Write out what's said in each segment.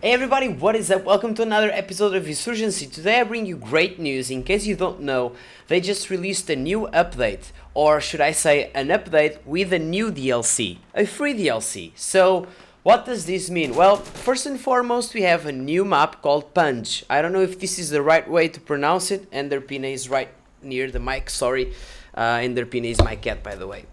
Hey everybody, what is up? Welcome to another episode of Insurgency. Today I bring you great news. In case you don't know, they just released a new update, or should I say an update with a new DLC, a free DLC. So what does this mean? Well, first and foremost we have a new map called Funtage. I don't know if this is the right way to pronounce it, and Derpina is right near the mic, sorry. And Derpina is my cat, by the way.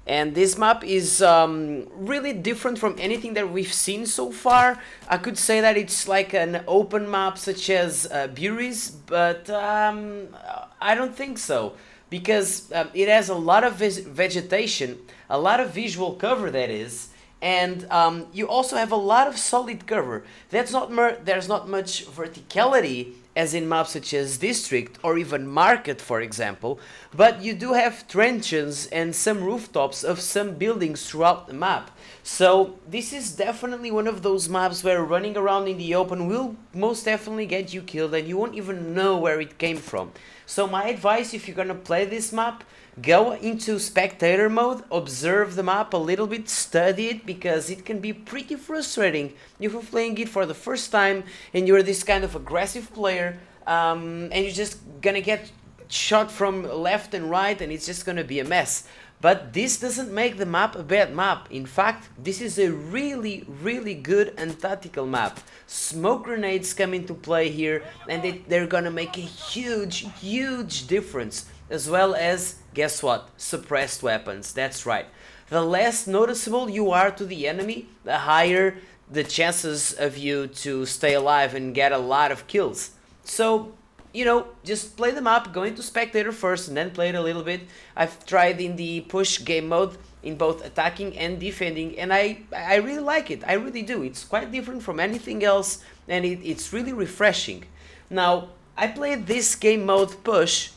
And this map is really different from anything that we've seen so far. I could say that it's like an open map such as Bury's, but I don't think so. Because it has a lot of vegetation, a lot of visual cover that is, and you also have a lot of solid cover. There's not much verticality as in maps such as District or even Market, for example, but you do have trenches and some rooftops of some buildings throughout the map. So this is definitely one of those maps where running around in the open will most definitely get you killed and you won't even know where it came from. So my advice, if you're gonna play this map, go into spectator mode, observe the map a little bit, study it, because it can be pretty frustrating if you're playing it for the first time and you're this kind of aggressive player and you're just gonna get shot from left and right and it's just gonna be a mess. But this doesn't make the map a bad map. In fact, this is a really good and tactical map. Smoke grenades come into play here and they're gonna make a huge difference. As well as, guess what? Suppressed weapons. That's right. The less noticeable you are to the enemy, the higher the chances of you to stay alive and get a lot of kills. So, you know, just play the map, go into spectator first and then play it a little bit. I've tried in the push game mode in both attacking and defending, and I really like it. I really do. It's quite different from anything else and it's really refreshing. Now, I played this game mode push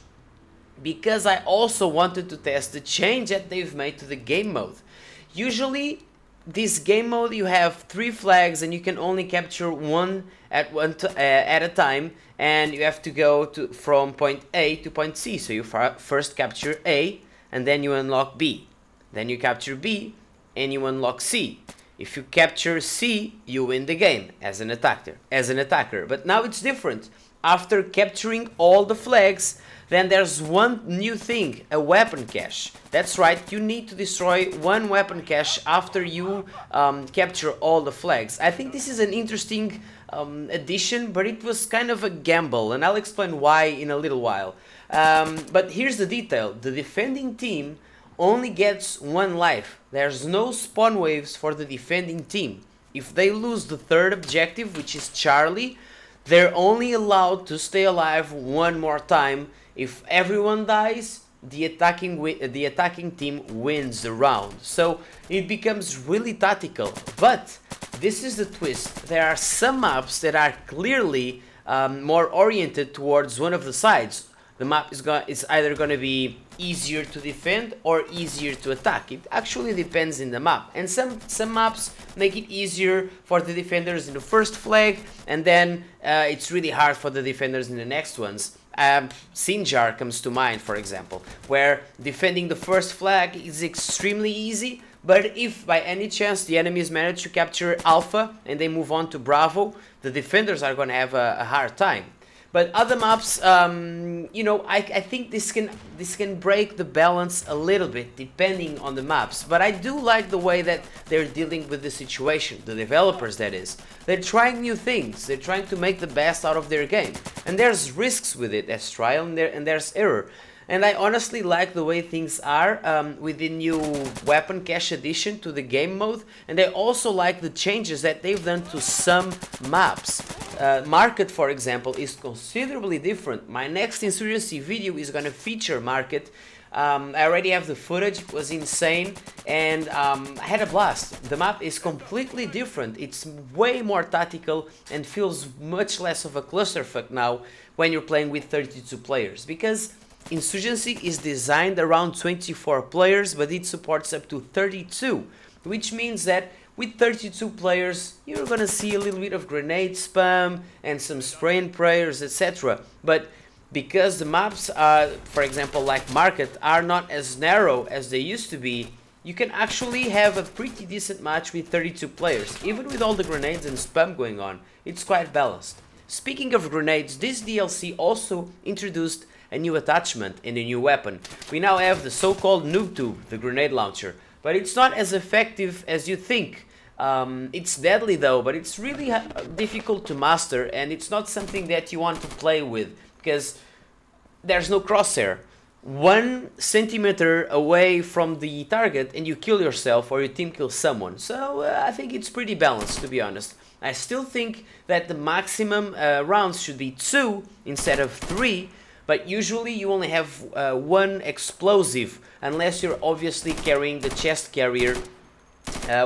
because I also wanted to test the change that they've made to the game mode. Usually, this game mode you have 3 flags and you can only capture one at a time, and you have to go from point A to point C. So you first capture A and then you unlock B. Then you capture B and you unlock C. If you capture C, you win the game as an attacker. But now it's different. After capturing all the flags, then there's one new thing, a weapon cache. That's right, you need to destroy one weapon cache after you capture all the flags. I think this is an interesting addition, but it was kind of a gamble, and I'll explain why in a little while. But here's the detail. The defending team only gets 1 life. There's no spawn waves for the defending team. If they lose the 3rd objective, which is Charlie, they're only allowed to stay alive 1 more time. If everyone dies, the attacking team wins the round. So it becomes really tactical. But this is the twist. There are some maps that are clearly more oriented towards one of the sides. The map is either going to be easier to defend or easier to attack. It actually depends in the map. And some maps make it easier for the defenders in the first flag, and then it's really hard for the defenders in the next ones. Sinjar comes to mind, for example, where defending the first flag is extremely easy, but if by any chance the enemies manage to capture Alpha and they move on to Bravo, the defenders are going to have a hard time. But other maps, you know, I think this can break the balance a little bit depending on the maps. But I do like the way that they're dealing with the situation, the developers that is. They're trying new things, they're trying to make the best out of their game. And there's risks with it, there's trial and there's error. And I honestly like the way things are with the new weapon cache addition to the game mode. And I also like the changes that they've done to some maps. Market, for example, is considerably different. My next Insurgency video is going to feature Market. I already have the footage, it was insane, and I had a blast. The map is completely different. It's way more tactical and feels much less of a clusterfuck now when you're playing with 32 players. Because Insurgency is designed around 24 players, but it supports up to 32, which means that with 32 players, you're gonna see a little bit of grenade spam and some spray and prayers, etc. But because the maps, for example, like Market, are not as narrow as they used to be, you can actually have a pretty decent match with 32 players. Even with all the grenades and spam going on, it's quite balanced. Speaking of grenades, this DLC also introduced a new attachment and a new weapon. We now have the so-called noob tube, the grenade launcher, but it's not as effective as you think. It's deadly though, but it's really difficult to master, and it's not something that you want to play with because there's no crosshair. 1 centimeter away from the target and you kill yourself or your team kills someone. So I think it's pretty balanced, to be honest. I still think that the maximum rounds should be 2 instead of 3, but usually you only have 1 explosive unless you're obviously carrying the chest carrier,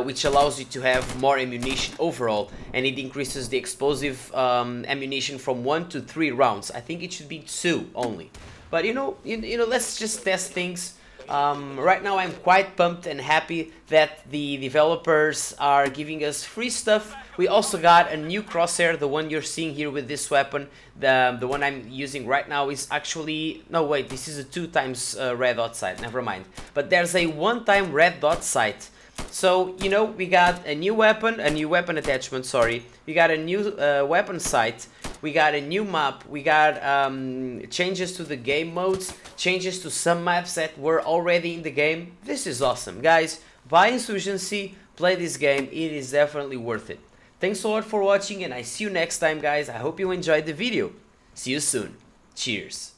which allows you to have more ammunition overall, and it increases the explosive ammunition from 1 to 3 rounds. I think it should be 2 only. But you know, let's just test things. Right now I'm quite pumped and happy that the developers are giving us free stuff. We also got a new crosshair, the one you're seeing here with this weapon. The one I'm using right now is actually, no wait, this is a 2 times red dot sight, never mind. But there's a 1 time red dot sight. So, you know, we got a new weapon attachment, sorry. We got a new weapon sight. We got a new map. We got changes to the game modes, changes to some maps that were already in the game. This is awesome, guys. Buy Insurgency, play this game. It is definitely worth it. Thanks a lot for watching, and I see you next time, guys. I hope you enjoyed the video. See you soon. Cheers.